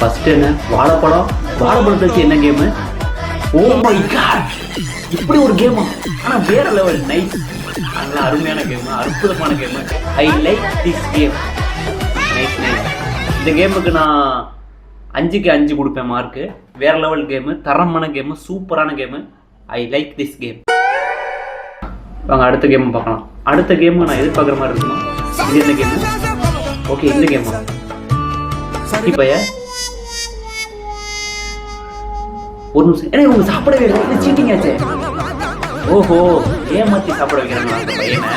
First என்ன வாழைப்பழம், வாழைப்பழத்தை வச்சு என்ன கேமு? ஓ மை காட், இப்படி ஒரு கேமா? ஆனா வேற லெவல், நைஸ். அதெல்லாம் அருமையான கேமு, அற்புதமான game. I like this game. Nice nice. இந்த கேமுக்கு நான் 5க்கு 5 கொடுப்பேன் மார்க்கு. வேற லெவல் கேமு, தரமான கேமு, சூப்பரான game. I like this game. வாங்க அடுத்த கேம் பார்க்கலாம். அடுத்த கேம் நான் எதிர்பார்க்குற மாதிரி இருக்குமா? இது என்ன கேமு? ஓகே, இந்த கேமா? இப்போ ஒரு நிமிஷம், ஏன்னா இவங்க சாப்பிடவே இல்லை, இது சீட்டிங் ஆச்சு. ஓஹோ, ஏமாத்தி சாப்பிட வைக்கிறாங்களா அந்த பையனை?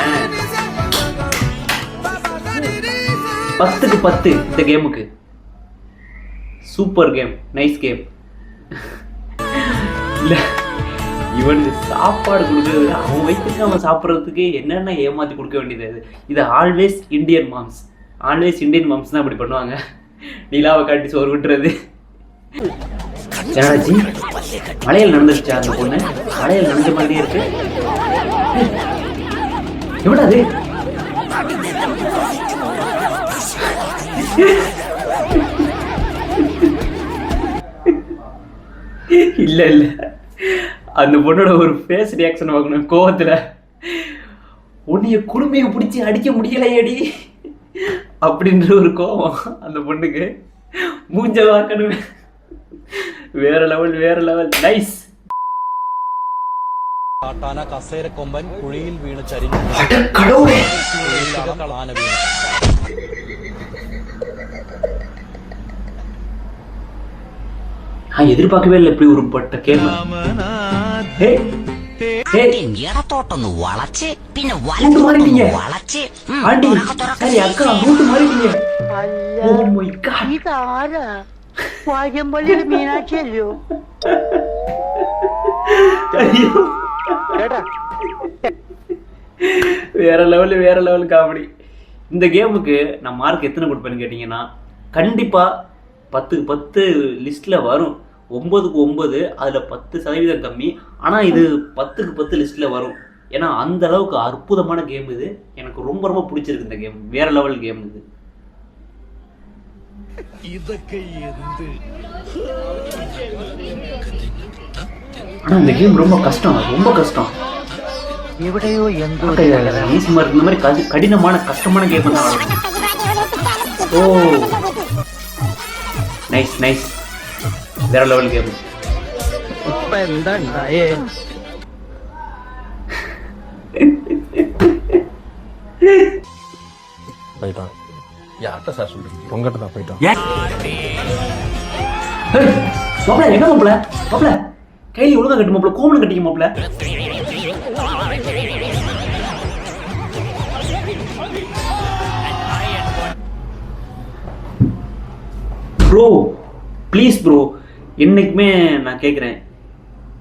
10க்கு 10 இந்த கேமுக்கு. Super game, nice game. இல்ல, இவனுக்கு சாப்பாடு கொடுக்கறது, அவன் வயிற்றுக்கு அவன் சாப்பிட்றதுக்கு என்னென்ன ஏமாத்தி கொடுக்க வேண்டியது. இது always Indian moms, always Indian moms தான் அப்படி பண்ணுவாங்க. நிலாவை காட்டி சோறு விட்டுறது. ஜனாஜி, மலையில் நடந்துருச்சா அந்த பொண்ணு? மலையில் நடந்த மாதிரியே இருக்கு. எவ்வளோ அது? இல்ல இல்ல, அந்த பொண்ணோட ஒரு ஃபேஸ் ரியாக்ஷன் பார்க்கணும். கோவத்துல உன்னைய குடுமையை பிடிச்சி அடிக்க முடியலையடி அப்படின்ற ஒரு கோவம் அந்த பொண்ணுக்கு. மூஞ்ச பார்க்கணும். வேற லெவல், வேற லெவல், நைஸ். കാട്ടാന കസേരക്കൊമ്പൻ കുഴിയിൽ വീണ് ചരിഞ്ഞു. ആന വീണു. எதிர்பார்க்கவே இல்லை இப்படி ஒரு பட்ட கேம். ഇടത്തോട്ടൊന്ന് വളച്ച് പിന്നെ വളച്ച് ആണ്ടി സരി അക്ക അങ്ങോട്ട് മാറിയിട്ടില്ല. ഓ മൈ ഗാഡ്, ഇതാരാ? വാര്യമ്പള്ളിയുടെ മീനാക്ഷിയല്ലോ. வேற லெவல், வேற லெவல் காமெடி. இந்த கேமுக்கு நான் மார்க் எத்தனை கொடுப்பேன்னு கேட்டீங்கன்னா, கண்டிப்பா 10க்கு 10 லிஸ்ட்ல வரும். 9க்கு 9, அதுல 10% கம்மி. ஆனா இது 10க்கு 10 லிஸ்ட்ல வரும். ஏன்னா அந்த அளவுக்கு அற்புதமான கேம் இது. எனக்கு ரொம்ப ரொம்ப பிடிச்சிருக்கு இந்த கேம். வேற லெவல் கேம் இது. ஆனா இந்த கேம் ரொம்ப கஷ்டம், ரொம்ப கஷ்டம். എവിടെയോ എന്തോ ஈஸி மார்க் இந்த மாதிரி கடினமான கஷ்டமான கேம் தான். ஓ നൈസ് നൈസ്, വേറെ ലെവൽ ഗെയിം. ഇപ്പൊ എന്താ ഉണ്ടായേ? போயிட்டான். யார்கிட்ட சார் சொல்றீங்க? உங்ககிட்ட தான் போயிட்டான். மாப்பிள எங்க மாப்பிள? மாப்பிள கையில ஒழுங்கா கட்டு மாப்பிள, கோமணம் கட்டிக்க மாப்பிள. ப்ரோ ப்ளீஸ் ப்ரோ, என்னைக்குமே நான் கேட்குறேன்,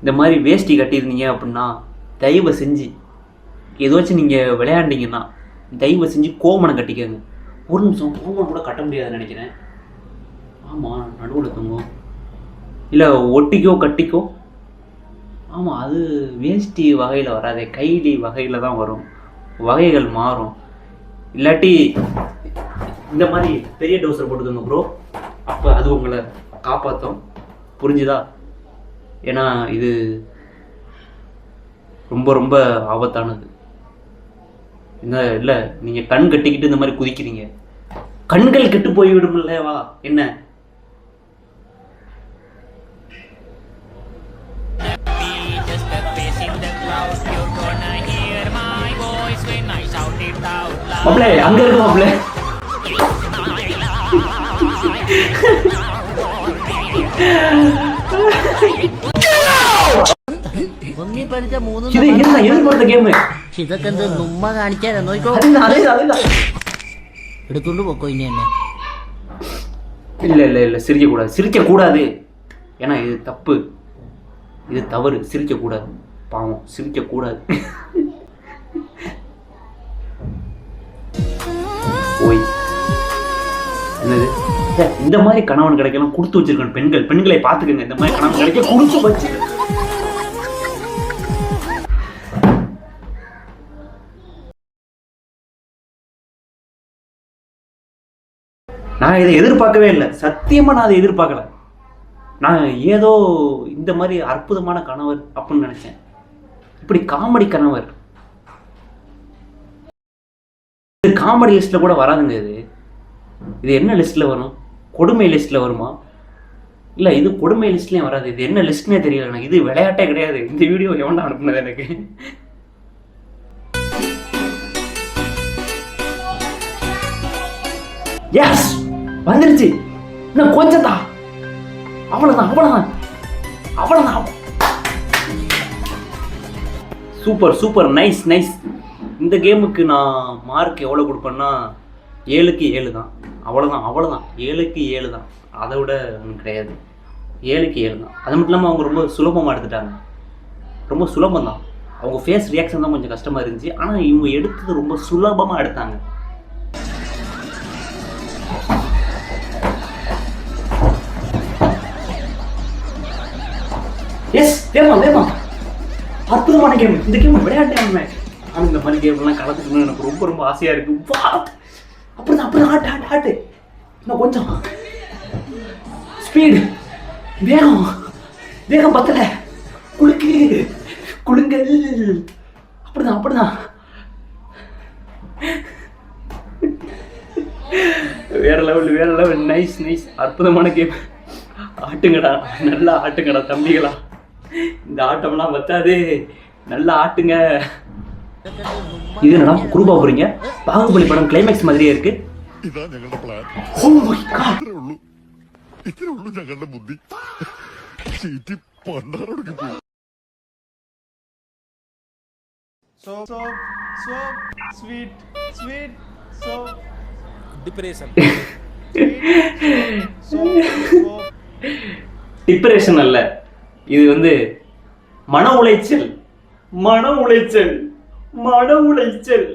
இந்த மாதிரி வேஷ்டி கட்டியிருந்தீங்க அப்படின்னா தயவு செஞ்சு ஏதாச்சும் நீங்கள் விளையாண்டிங்கன்னா தயவு செஞ்சு கோமணம் கட்டிக்கோங்க. ஒரு நிமிஷம், கோமணம் கூட கட்ட முடியாதுன்னு நினைக்கிறேன். ஆமாம், நடுவில் தங்கும் இல்லை ஒட்டிக்கோ கட்டிக்கோ. ஆமாம், அது வேஷ்டி வகையில் வராதே, கைலி வகையில் தான் வரும். வகைகள் மாறும். இல்லாட்டி இந்த மாதிரி பெரிய டோசர் போட்டுக்கோங்க ப்ரோ, அப்போ அது உங்களை காப்பாற்றும். புரிஞ்சுதா? ஏன்னா இது ரொம்ப ரொம்ப ஆபத்தானது. என்ன இல்லை, நீங்கள் கண் கட்டிக்கிட்டு இந்த மாதிரி குதிக்கிறீங்க, கண்கள் கெட்டு போய்விடும்லவா என்ன? மாப்பிளே அங்க இருக்கு மாப்பிளே. ഇതൊക്കെ എന്ത് നുമ്മ കാണിച്ചാ നോക്കോ. എടുത്തോണ്ട് പോക്കോ ഇനി എന്നെ. இல்ல இல்ல இல்ல, சிரிக்க கூடாது, சிரிக்க கூடாது. ஏன்னா இது தப்பு, இது தவறு. சிரிக்க கூடாது, பாவம், சிரிக்க கூடாது. ஓய் என்னது? இந்த மாதிரி கணவன் கிடைக்கலாம் கொடுத்து வச்சிருக்கணும் பெண்கள். பெண்களை பார்த்துக்கங்க, இந்த மாதிரி கணவன் கிடைக்க கொடுத்து வச்சு. நான் இதை எதிர்பார்க்கவே இல்லை, சத்தியமாக நான் அதை எதிர்பார்க்கல. நான் ஏதோ இந்த மாதிரி அற்புதமான கணவர் அப்படின்னு நினச்சேன். இப்படி காமெடி கணவர் இது காமெடி லிஸ்ட்டில் கூட வராதுங்க. இது என்ன லிஸ்ட்டில் வரும்? கொடுமை லிஸ்ட்டில் வருமா? இல்லை, இது கொடுமை லிஸ்ட்லேயும் வராது. இது என்ன லிஸ்ட்னே தெரியல எனக்கு. இது விளையாட்டே கிடையாது. இந்த வீடியோ எவன்டா அனுப்புனது எனக்கு? எஸ், வந்துருச்சு. இன்னும் கொஞ்சம் தான், அவ்வளோதான் அவ்வளோதான் அவ்வளோதான். Super super, nice nice. இந்த கேமுக்கு நான் மார்க் எவ்வளோ கொடுப்பேன்னா 7க்கு 7 தான். அவ்வளோதான் அவ்வளோதான், 7க்கு 7 தான். அதை விட ஒன்றும் கிடையாது. 7க்கு 7 தான். அது மட்டும் இல்லாமல் அவங்க ரொம்ப சுலபமாக எடுத்துட்டாங்க. ரொம்ப சுலபம் தான். அவங்க ஃபேஸ் ரியாக்ஷன் தான் கொஞ்சம் கஷ்டமாக இருந்துச்சு. ஆனால் இவங்க எடுத்தது ரொம்ப சுலபமாக எடுத்தாங்க. எஸ், வேமா வேமா, அற்புதமான கேம். இந்த கேம் விளையாட்டேன். ஆனால் இந்த மாதிரி கேம்லாம் கலந்துக்கணும்னு எனக்கு ரொம்ப ரொம்ப ஆசையாக இருக்குது. வா, அப்படிதான் அப்படிதான், ஆட்டு ஆட்டு ஆட்டு. இன்னும் கொஞ்சம் ஸ்பீடு, வேகம் வேகம் பத்தல, குலுக்கு குலுங்கல், அப்படிதான் அப்படிதான். வேற லெவல் வேற லெவல், நைஸ் நைஸ், அற்புதமான கேம். ஆட்டுங்கடா, நல்லா ஆட்டுங்கடா தம்பிகளா. இந்த ஆட்டம்லாம் பத்தாது, நல்லா ஆட்டுங்க. இது என்னடா குரூப்பா போறீங்க? பாகுபலி படம் கிளைமேக்ஸ் மாதிரியே இருக்கு. ഇതാണ് ഞങ്ങളുടെ പ്ലാൻ. Oh my God. ഇത്രേ ഉള്ളൂ ഞങ്ങളുടെ ബുദ്ധി. ചീറ്റി പണ്ടാറൊടുക്കി പോയി. Soap, sweet, soap. Depression. Depression அல்ல, இது வந்து மன உளைச்சல். மன உளைச்சல், மன உளைச்சல்.